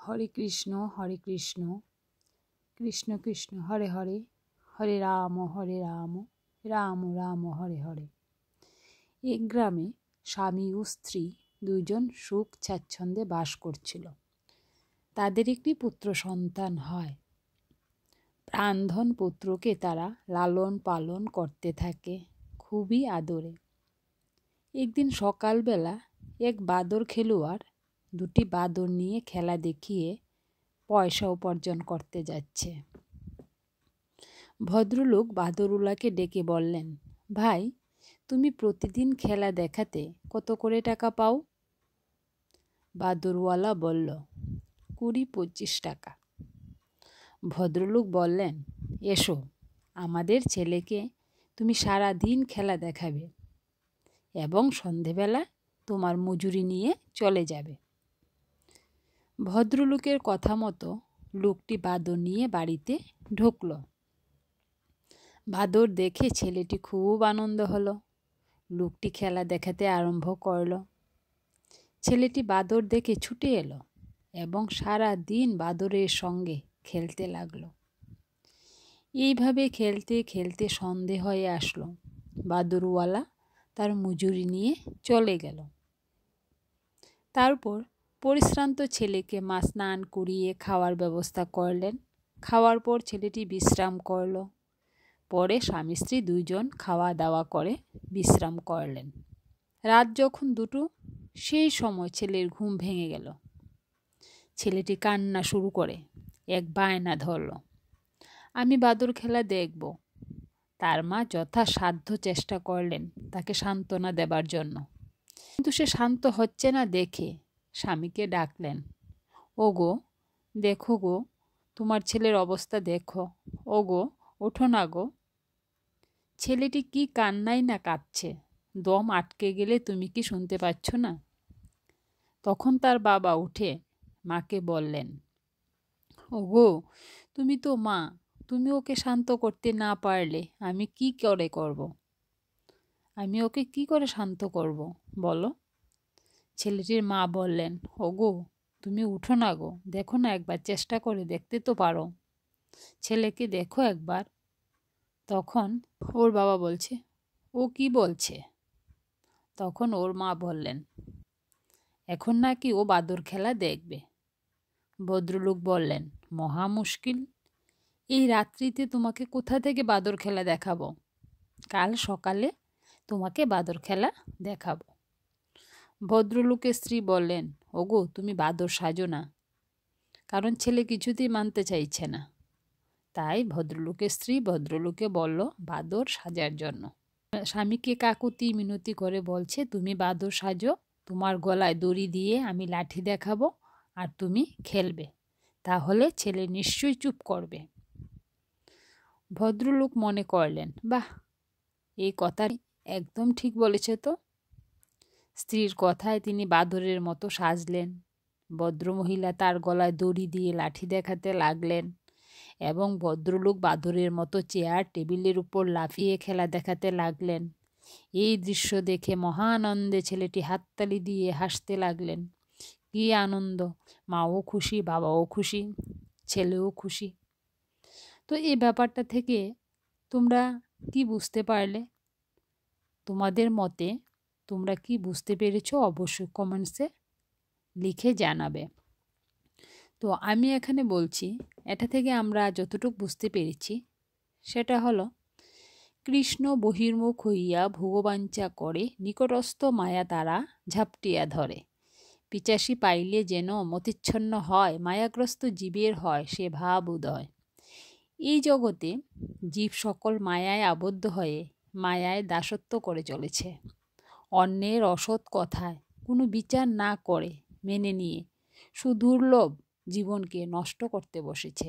হরে কৃষ্ণ কৃষ্ণ কৃষ্ণ হরে হরে, হরে রাম রাম রাম হরে হরে। এক গ্রামে স্বামী ও স্ত্রী দুইজন সুখ স্বাচ্ছন্দ্যে বাস করছিল। তাদের একটি পুত্র সন্তান হয়। প্রাণধন পুত্রকে তারা লালন পালন করতে থাকে খুবই আদরে। একদিন সকালবেলা এক বাদর খেলোয়াড় দুটি বাদর নিয়ে খেলা দেখিয়ে পয়সা উপার্জন করতে যাচ্ছে। ভদ্রলোক বাদরুলাকে ডেকে বললেন, ভাই, তুমি প্রতিদিন খেলা দেখাতে কত করে টাকা পাও? বাদরওয়ালা বলল, 20-25 টাকা। ভদ্রলোক বললেন, এসো, আমাদের ছেলেকে তুমি সারা দিন খেলা দেখাবে এবং সন্ধেবেলা তোমার মজুরি নিয়ে চলে যাবে। ভদ্রলোকের কথা মতো লোকটি বাদর নিয়ে বাড়িতে ঢুকল। বাদর দেখে ছেলেটি খুব আনন্দ হলো। লোকটি খেলা দেখাতে আরম্ভ করল। ছেলেটি বাদর দেখে ছুটে এলো এবং সারা দিন বাদরের সঙ্গে খেলতে লাগলো। এইভাবে খেলতে খেলতে সন্ধে হয়ে আসলো। বাদরওয়ালা তার মজুরি নিয়ে চলে গেল। তারপর পরিশ্রান্ত ছেলেকে স্নান করিয়ে খাওয়ার ব্যবস্থা করলেন। খাওয়ার পর ছেলেটি বিশ্রাম করল। পরে স্বামী স্ত্রী দুইজন খাওয়া দাওয়া করে বিশ্রাম করলেন। রাত যখন 2টো, সেই সময় ছেলের ঘুম ভেঙে গেল। ছেলেটি কান্না শুরু করে এক বায়না ধরল, আমি বাদর খেলা দেখব। তার মা যথাসাধ্য চেষ্টা করলেন তাকে সান্ত্বনা দেবার জন্য, কিন্তু সে শান্ত হচ্ছে না দেখে স্বামীকে ডাকলেন, ওগো, দেখো গো, তোমার ছেলের অবস্থা দেখো, ওগো, ওঠো না গো। ছেলেটি কি কান্নাই না কাঁদছে, দম আটকে গেলে তুমি কি শুনতে পাচ্ছ না? তখন তার বাবা উঠে মাকে বললেন, ওগো, তুমি তো মা, তুমি ওকে শান্ত করতে না পারলে আমি কি করে করব? আমি ওকে কি করে শান্ত করব বলো? ছেলেটির মা বললেন, ওগো, তুমি উঠো না গো, দেখো না, একবার চেষ্টা করে দেখতে তো পারো, ছেলেকে দেখো একবার। তখন ওর বাবা বলছে, ও কি বলছে? তখন ওর মা বললেন, এখন নাকি ও বাদর খেলা দেখবে। ভদ্রলোক বললেন, মহা মুশকিল, এই রাত্রিতে তোমাকে কোথা থেকে বাদর খেলা দেখাবো? কাল সকালে তোমাকে বাদর খেলা দেখাবো। ভদ্রলোকের স্ত্রী বললেন, ওগো, তুমি বাদর সাজো না, কারণ ছেলে কিছুতেই মানতে চাইছে না। তাই ভদ্রলোকের স্ত্রী ভদ্রলোকে বলল বাদর সাজার জন্য। স্বামীকে কাকুতি মিনতি করে বলছে, তুমি বাদর সাজো, তোমার গলায় দড়ি দিয়ে আমি লাঠি দেখাবো আর তুমি খেলবে, তাহলে ছেলে নিশ্চয়ই চুপ করবে। ভদ্রলোক মনে করলেন, বাহ, এই কথা একদম ঠিক বলেছে তো। স্ত্রীর কথায় তিনি বাদরের মতো সাজলেন। ভদ্রমহিলা তার গলায় দড়ি দিয়ে লাঠি দেখাতে লাগলেন এবং ভদ্রলোক বাদরের মতো চেয়ার টেবিলের উপর লাফিয়ে খেলা দেখাতে লাগলেন। এই দৃশ্য দেখে মহা আনন্দে ছেলেটি হাততালি দিয়ে হাসতে লাগলেন। কি আনন্দ! মাও খুশি, বাবাও খুশি, ছেলেও খুশি। তো এই ব্যাপারটা থেকে তোমরা কি বুঝতে পারলে? তোমাদের মতে তোমরা কি বুঝতে পেরেছো? অবশ্যই কমেন্টসে লিখে জানাবে। তো আমি এখানে বলছি, এটা থেকে আমরা যতটুকু বুঝতে পেরেছি সেটা হলো, কৃষ্ণ বহির্মুখ হইয়া ভোগবাঞ্ছা করে, নিকটস্থ মায়া তারা ঝাপটিয়া ধরে। পিচাসী পাইলে যেন মতিচ্ছন্ন হয়, মায়াগ্রস্ত জীবের হয় সে ভাব উদয়। এই জগতে জীব সকল মায়ায় আবদ্ধ হয়ে মায়ায় দাসত্ব করে চলেছে। অন্যের অসৎ কথায় কোনো বিচার না করে মেনে নিয়ে সুদুর্লভ জীবনকে নষ্ট করতে বসেছে।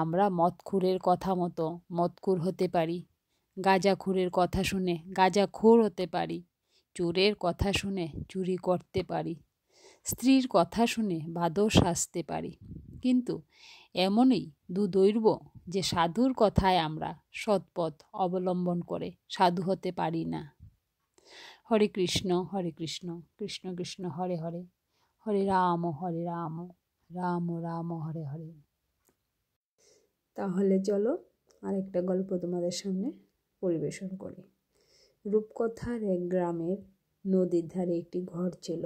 আমরা মদখুরের কথা মতো মদখুর হতে পারি, গাঁজাখুরের কথা শুনে গাঁজাখোর হতে পারি, চোরের কথা শুনে চুরি করতে পারি, স্ত্রীর কথা শুনে বাদর সাজতে পারি, কিন্তু এমনই দুদৈর্ঘ্য যে সাধুর কথায় আমরা সৎপথ অবলম্বন করে সাধু হতে পারি না। হরে কৃষ্ণ কৃষ্ণ কৃষ্ণ হরে হরে, হরে রাম রাম রাম হরে হরে। তাহলে চলো আরেকটা গল্প তোমাদের সামনে পরিবেশন করি। রূপকথার এক গ্রামের নদীর ধারে একটি ঘর ছিল,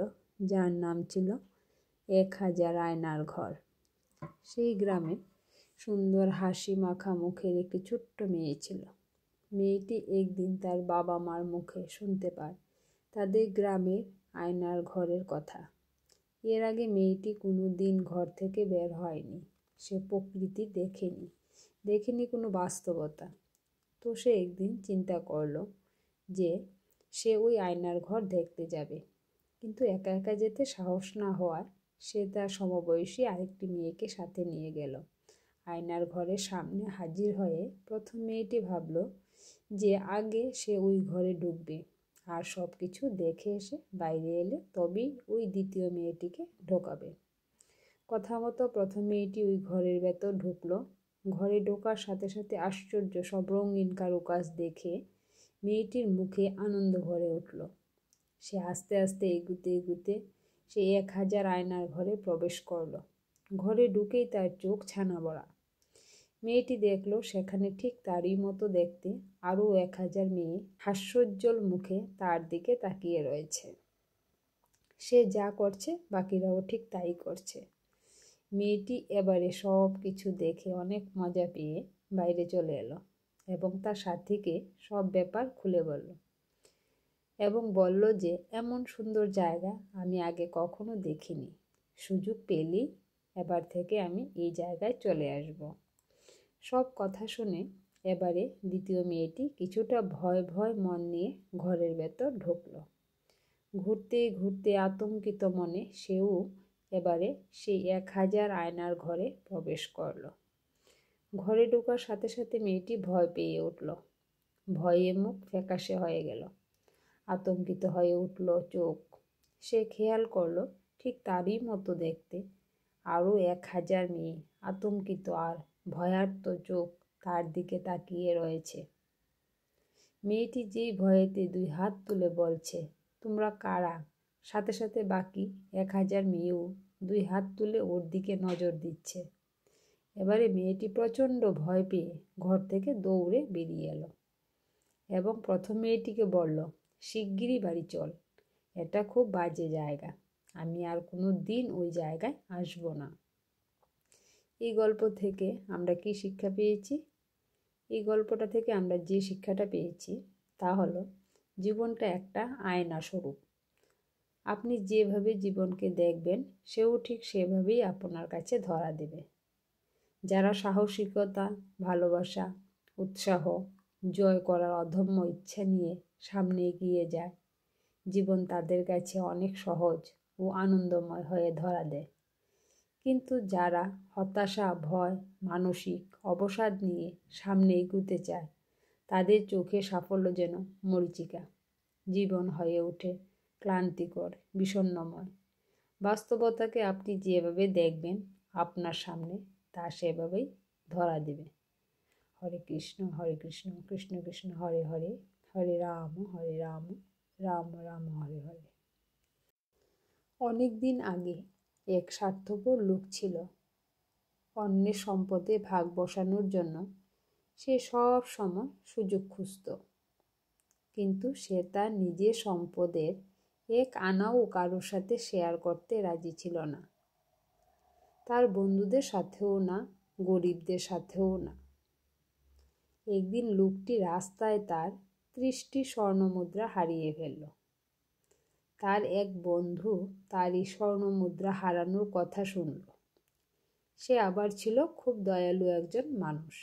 যার নাম ছিল 1000 আয়নার ঘর। সেই গ্রামে সুন্দর হাসি মাখা মুখের একটি ছোট্ট মেয়ে ছিল। মেয়েটি একদিন তার বাবা মার মুখে শুনতে পায় তাদের গ্রামের আয়নার ঘরের কথা। এর আগে মেয়েটি কোনো দিন ঘর থেকে বের হয়নি। সে প্রকৃতি দেখেনি কোনো বাস্তবতা। তো সে একদিন চিন্তা করলো যে সে ওই আয়নার ঘর দেখতে যাবে। কিন্তু একা একা যেতে সাহস না হওয়ায় সে তার সমবয়সী আরেকটি মেয়েকে সাথে নিয়ে গেল। আয়নার ঘরের সামনে হাজির হয়ে প্রথম মেয়েটি ভাবল যে আগে সে ওই ঘরে ঢুকবে, আর সব কিছু দেখে এসে বাইরে এলে তবেই ওই দ্বিতীয় মেয়েটিকে ঢোকাবে। কথা মতো প্রথম মেয়েটি ওই ঘরের ভেতর ঢুকলো। ঘরে ঢোকার সাথে সাথে আশ্চর্য সব রঙিন কারুকাজ দেখে মেয়েটির মুখে আনন্দ ভরে উঠল। সে আস্তে আস্তে এগুতে সে 1000 আয়নার ঘরে প্রবেশ করলো। ঘরে ঢুকেই তার চোখ ছানা বড়া। মেয়েটি দেখলো সেখানে ঠিক তারই মতো দেখতে আরও 1000 মেয়ে হাস্যোজ্জ্বল মুখে তার দিকে তাকিয়ে রয়েছে। সে যা করছে বাকিরাও ঠিক তাই করছে। মেয়েটি এবারে সব কিছু দেখে অনেক মজা পেয়ে বাইরে চলে এলো এবং তার সাথীকে সব ব্যাপার খুলে বলল এবং বলল যে এমন সুন্দর জায়গা আমি আগে কখনো দেখিনি। সুযোগ পেলেই এবার থেকে আমি এই জায়গায় চলে আসব। সব কথা শুনে এবারে দ্বিতীয় মেয়েটি কিছুটা ভয় ভয় মন নিয়ে ঘরের ভেতর ঢুকলো। ঘুরতে ঘুরতে আতঙ্কিত মনে সেও এবারে সেই 1000 আয়নার ঘরে প্রবেশ করলো। ঘরে ঢোকার সাথে সাথে মেয়েটি ভয় পেয়ে উঠল। ভয়ে মুখ ফ্যাকাশে হয়ে গেল, আতঙ্কিত হয়ে উঠল চোখ। সে খেয়াল করলো ঠিক তারই মতো দেখতে আরও 1000 মেয়ে আতঙ্কিত আর ভয়ার্ত চোখ তার দিকে তাকিয়ে রয়েছে। মেয়েটি যেই ভয়েতে 2 হাত তুলে বলছে, তোমরা কারা? সাথে সাথে বাকি 1000 মেয়েও 2 হাত তুলে ওর দিকে নজর দিচ্ছে। এবারে মেয়েটি প্রচণ্ড ভয় পেয়ে ঘর থেকে দৌড়ে বেরিয়ে এলো এবং প্রথম মেয়েটিকে বলল, শিগগিরই বাড়ি চল, এটা খুব বাজে জায়গা, আমি আর কোনো দিন ওই জায়গায় আসবো না। এই গল্প থেকে আমরা কি শিক্ষা পেয়েছি? এই গল্পটা থেকে আমরা যে শিক্ষাটা পেয়েছি তা হলো জীবনটা একটা আয়না স্বরূপ। আপনি যেভাবে জীবনকে দেখবেন সেও ঠিক সেভাবেই আপনার কাছে ধরা দেবে। যারা সাহসিকতা, ভালোবাসা, উৎসাহ, জয় করার অদম্য ইচ্ছা নিয়ে সামনে এগিয়ে যায়, জীবন তাদের কাছে অনেক সহজ ও আনন্দময় হয়ে ধরা দেয়। কিন্তু যারা হতাশা, ভয়, মানসিক অবসাদ নিয়ে সামনে এগুতে চায়, তাদের চোখে সাফল্য যেন মরীচিকা। জীবন হয়ে ওঠে ক্লান্তিকর, বিষণ্ণময়। বাস্তবতাকে আপনি যেভাবে দেখবেন আপনার সামনে তা সেভাবেই ধরা দেবে। হরে কৃষ্ণ কৃষ্ণ কৃষ্ণ হরে হরে, হরে রাম রাম রাম হরে হরে। অনেক দিন আগে এক স্বার্থপর লোক ছিল। অন্যের সম্পদে ভাগ বসানোর জন্য সে সব সময় সুযোগ খুঁজত, কিন্তু সে তার নিজের সম্পদের 1 আনাও কারোর সাথে শেয়ার করতে রাজি ছিল না। তার বন্ধুদের সাথেও না, গরিবদের সাথেও না। একদিন লোকটি রাস্তায় তার 30টি স্বর্ণমুদ্রা হারিয়ে ফেলল। তার এক বন্ধু তার এই স্বর্ণমুদ্রা হারানোর কথা শুনল। সে আবার ছিল খুব দয়ালু একজন মানুষ।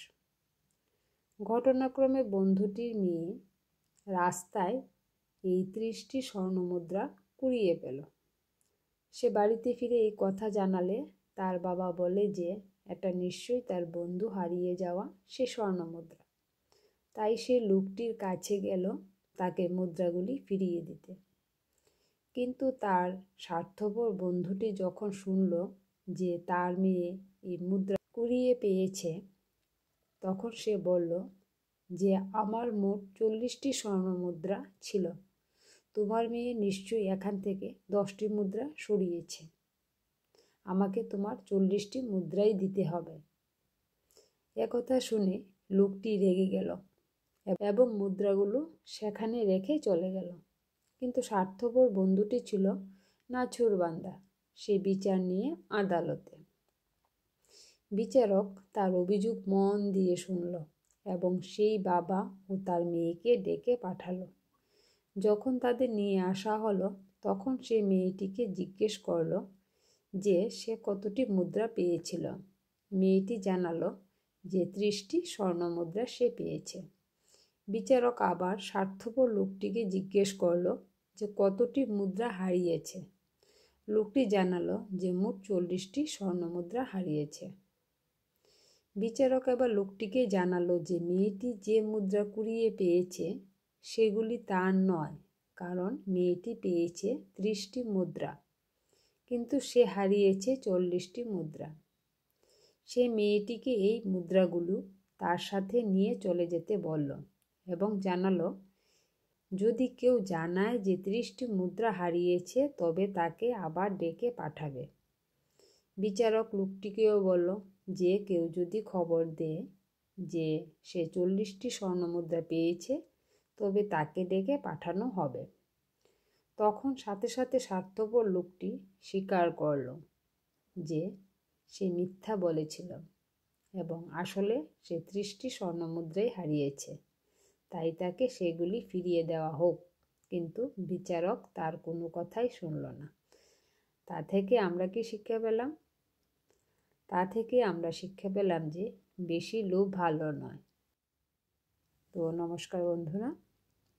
ঘটনাক্রমে বন্ধুটির মেয়ে রাস্তায় এই 30টি স্বর্ণমুদ্রা কুড়িয়ে পেল। সে বাড়িতে ফিরে এই কথা জানালে তার বাবা বলে যে এটা নিশ্চয়ই তার বন্ধু হারিয়ে যাওয়া সে স্বর্ণমুদ্রা। তাই সে লোকটির কাছে গেল তাকে মুদ্রাগুলি ফিরিয়ে দিতে। কিন্তু তার স্বার্থপর বন্ধুটি যখন শুনল যে তার মেয়ে এই মুদ্রা কুড়িয়ে পেয়েছে, তখন সে বলল যে আমার মোট 40টি স্বর্ণমুদ্রা ছিল, তোমার মেয়ে নিশ্চয়ই এখান থেকে 10টি মুদ্রা সরিয়েছে। আমাকে তোমার 40টি মুদ্রাই দিতে হবে। একথা শুনে লোকটি রেগে গেল এবং মুদ্রাগুলো সেখানে রেখে চলে গেল। কিন্তু স্বার্থপর বন্ধুটি ছিল নাছোড়বান্দা। সে বিচার নিয়ে আদালতে। বিচারক তার অভিযোগ মন দিয়ে শুনল এবং সেই বাবা ও তার মেয়েকে ডেকে পাঠালো। যখন তাদের নিয়ে আসা হলো তখন সে মেয়েটিকে জিজ্ঞেস করলো যে সে কতটি মুদ্রা পেয়েছিল। মেয়েটি জানালো যে 30টি স্বর্ণমুদ্রা সে পেয়েছে। বিচারক আবার স্বার্থপর লোকটিকে জিজ্ঞেস করলো যে কতটি মুদ্রা হারিয়েছে। লোকটি জানালো যে মোট 40টি স্বর্ণমুদ্রা হারিয়েছে। বিচারক এবার লোকটিকে জানালো যে মেয়েটি যে মুদ্রা কুড়িয়ে পেয়েছে সেগুলি তার নয়, কারণ মেয়েটি পেয়েছে 30টি মুদ্রা, কিন্তু সে হারিয়েছে 40টি মুদ্রা। সে মেয়েটিকে এই মুদ্রাগুলো তার সাথে নিয়ে চলে যেতে বলল এবং জানালো যদি কেউ জানায় যে 30টি মুদ্রা হারিয়েছে তবে তাকে আবার ডেকে পাঠাবে। বিচারক লোকটিকেও বলল যে কেউ যদি খবর দেয় যে সে 40টি স্বর্ণমুদ্রা পেয়েছে তবে তাকে ডেকে পাঠানো হবে। তখন সাথে সাথে স্বার্থপর লোকটি স্বীকার করল যে সে মিথ্যা বলেছিল এবং আসলে সে 30টি স্বর্ণমুদ্রাই হারিয়েছে, তাই তাকে সেগুলি ফিরিয়ে দেওয়া হোক। কিন্তু বিচারক তার কোনো কথাই শুনল না। তা থেকে আমরা কি শিক্ষা পেলাম? তা থেকে আমরা শিক্ষা পেলাম যে বেশি লোভ ভালো নয়। তো নমস্কার বন্ধুরা,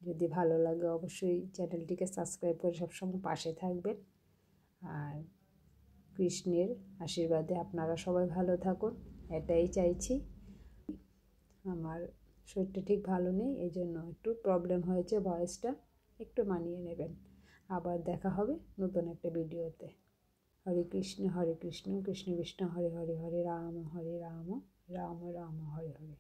যদি ভালো লাগে অবশ্যই চ্যানেলটিকে সাবস্ক্রাইব করে সবসময় পাশে থাকবেন। আর কৃষ্ণের আশীর্বাদে আপনারা সবাই ভালো থাকুন, এটাই চাইছি। আমার শরীরটা ঠিক ভালো নেই, এই জন্য একটু প্রবলেম হয়েছে, ভয়েসটা একটু মানিয়ে নেবেন। আবার দেখা হবে নতুন একটা ভিডিওতে। হরে কৃষ্ণ কৃষ্ণ কৃষ্ণ হরে হরে, হরে রাম রাম রাম হরে হরে।